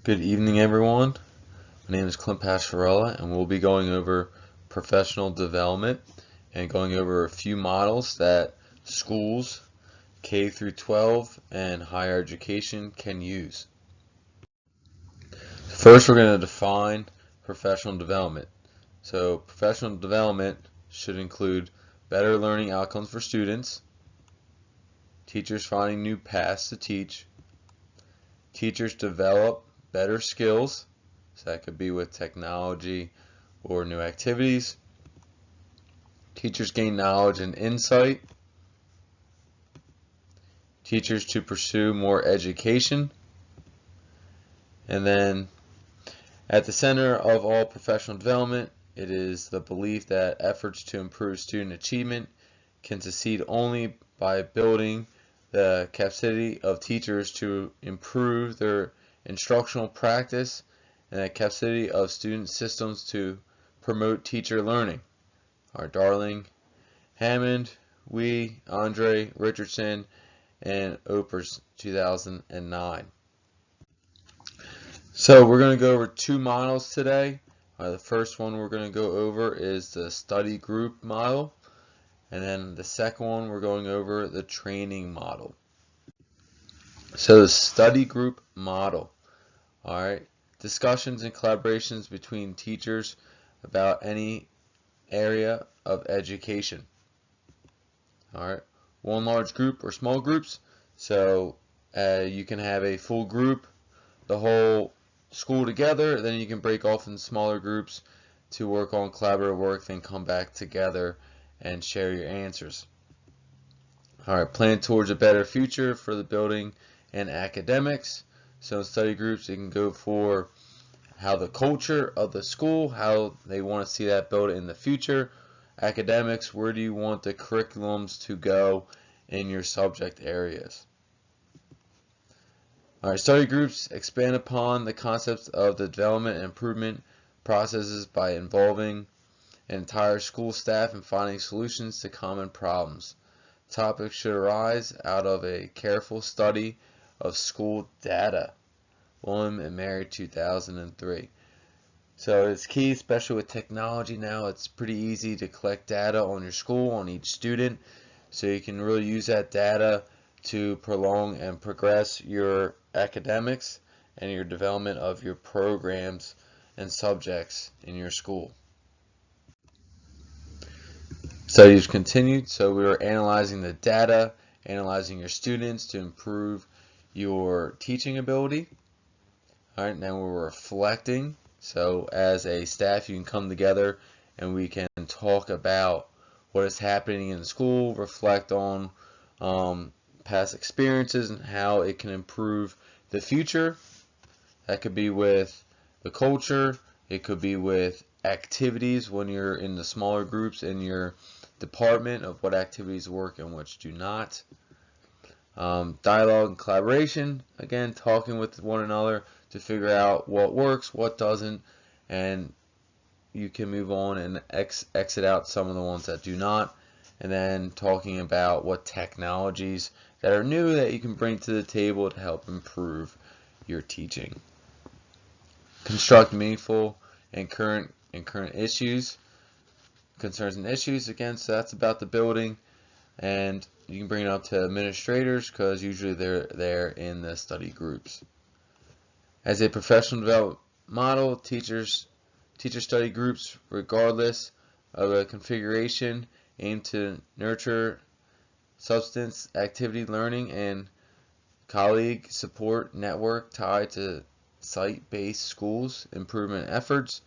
Good evening, everyone. My name is Clint Pasquarella, and we'll be going over professional development and going over a few models that schools, K through 12, and higher education can use. First, we're going to define professional development. So, professional development should include better learning outcomes for students, teachers finding new paths to teach, teachers develop better skills, so that could be with technology or new activities. Teachers gain knowledge and insight. Teachers to pursue more education. And then at the center of all professional development, it is the belief that efforts to improve student achievement can succeed only by building the capacity of teachers to improve their instructional practice and the capacity of student systems to promote teacher learning. Our darling Hammond, Andre, Richardson, and Oprah's 2009. So we're going to go over two models today. The first one we're going to go over is the study group model, and then the second one we're going over the training model. So the study group model. Alright, discussions and collaborations between teachers about any area of education. Alright, one large group or small groups. So you can have a full group, the whole school together, then you can break off in smaller groups to work on collaborative work, then come back together and share your answers. Alright, plan towards a better future for the building and academics. So in study groups, you can go for how the culture of the school, how they want to see that built in the future. Academics, where do you want the curriculums to go in your subject areas? Alright, study groups expand upon the concepts of the development and improvement processes by involving an entire school staff and finding solutions to common problems. Topics should arise out of a careful study of school data. William and Mary, 2003. So it's key, especially with technology now. It's pretty easy to collect data on your school, on each student, so you can really use that data to prolong and progress your academics and your development of your programs and subjects in your school. Studies continued, so we were analyzing the data, analyzing your students to improve your teaching ability. Alright, now we're reflecting. So as a staff, you can come together and we can talk about what is happening in school, reflect on past experiences and how it can improve the future. That could be with the culture, it could be with activities when you're in the smaller groups in your department of what activities work and which do not. Dialogue and collaboration, again, talking with one another to figure out what works, what doesn't, and you can move on and exit out some of the ones that do not. And then talking about what technologies that are new that you can bring to the table to help improve your teaching. Construct meaningful and current issues, concerns and issues. Again, so that's about the building, and you can bring it up to administrators because usually they're there in the study groups. As a professional development model, teacher study groups, regardless of the configuration, aim to nurture substance activity learning and colleague support network tied to site-based schools improvement efforts.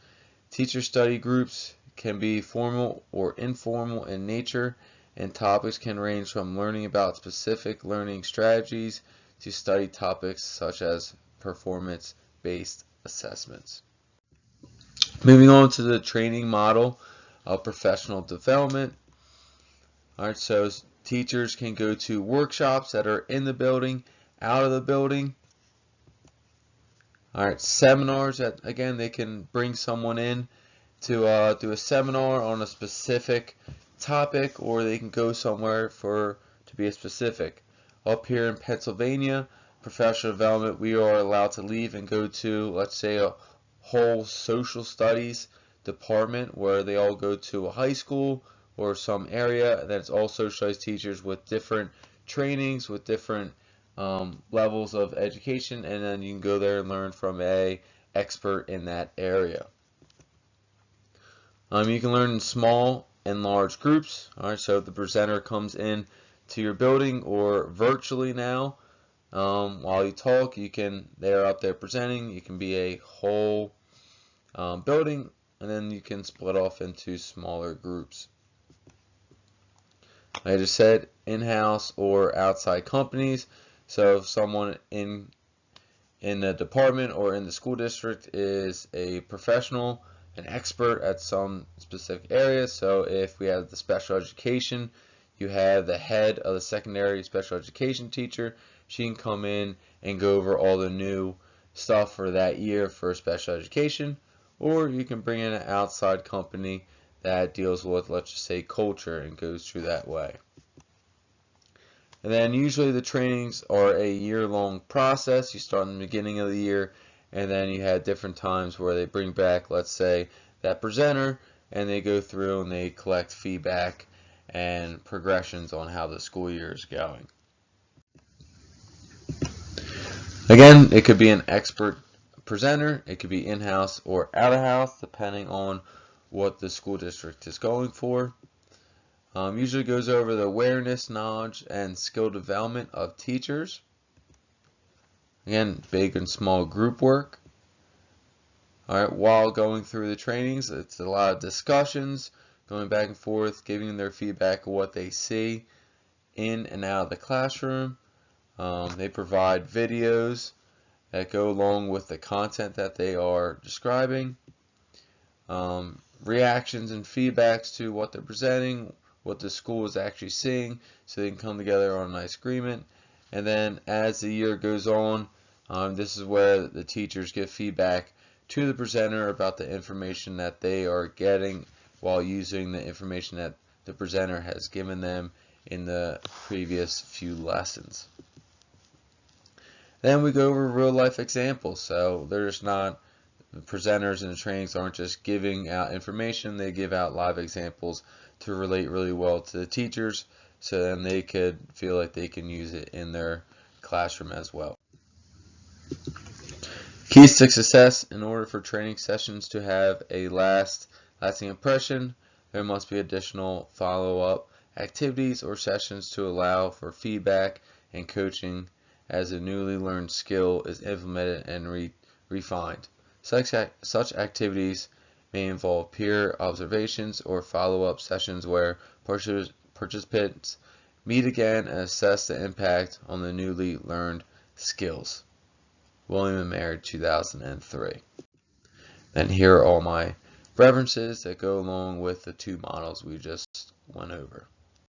Teacher study groups can be formal or informal in nature, and topics can range from learning about specific learning strategies to study topics such as performance-based assessments. Moving on to the training model of professional development. Alright, so teachers can go to workshops that are in the building, out of the building. Alright, seminars that, again, they can bring someone in to do a seminar on a specific topic, or they can go somewhere to be a specific. Up here in Pennsylvania, professional development, we are allowed to leave and go to, let's say, a whole social studies department where they all go to a high school or some area that's all social studies teachers with different trainings, with different levels of education, and then you can go there and learn from a expert in that area. You can learn in small and large groups. All right, so if the presenter comes in to your building or virtually now, while you talk, they're up there presenting. You can be a whole building, and then you can split off into smaller groups. I just said in-house or outside companies. So if someone in the department or in the school district is a professional, an expert at some specific area. So if we have the special education, you have the head of the secondary special education teacher. She can come in and go over all the new stuff for that year for special education. Or you can bring in an outside company that deals with, let's just say, culture and goes through that way. And then usually the trainings are a year-long process. You start in the beginning of the year, and then you have different times where they bring back, let's say, that presenter, and they go through and they collect feedback and progressions on how the school year is going. Again, it could be an expert presenter, it could be in-house or out-of-house, depending on what the school district is going for. Usually goes over the awareness, knowledge, and skill development of teachers. Again, big and small group work. Alright, while going through the trainings, it's a lot of discussions, going back and forth, giving their feedback of what they see in and out of the classroom. They provide videos that go along with the content that they are describing. Reactions and feedbacks to what they're presenting, what the school is actually seeing, so they can come together on a nice agreement. And then as the year goes on, this is where the teachers give feedback to the presenter about the information that they are getting while using the information that the presenter has given them in the previous few lessons. Then we go over real life examples. So there's not, the presenters in the trainings aren't just giving out information, they give out live examples to relate really well to the teachers, so then they could feel like they can use it in their classroom as well. Keys to success: in order for training sessions to have a lasting impression, there must be additional follow-up activities or sessions to allow for feedback and coaching as a newly learned skill is implemented and refined. Such activities may involve peer observations or follow-up sessions where participants meet again and assess the impact on the newly learned skills. William & Mary, 2003. And here are all my references that go along with the two models we just went over.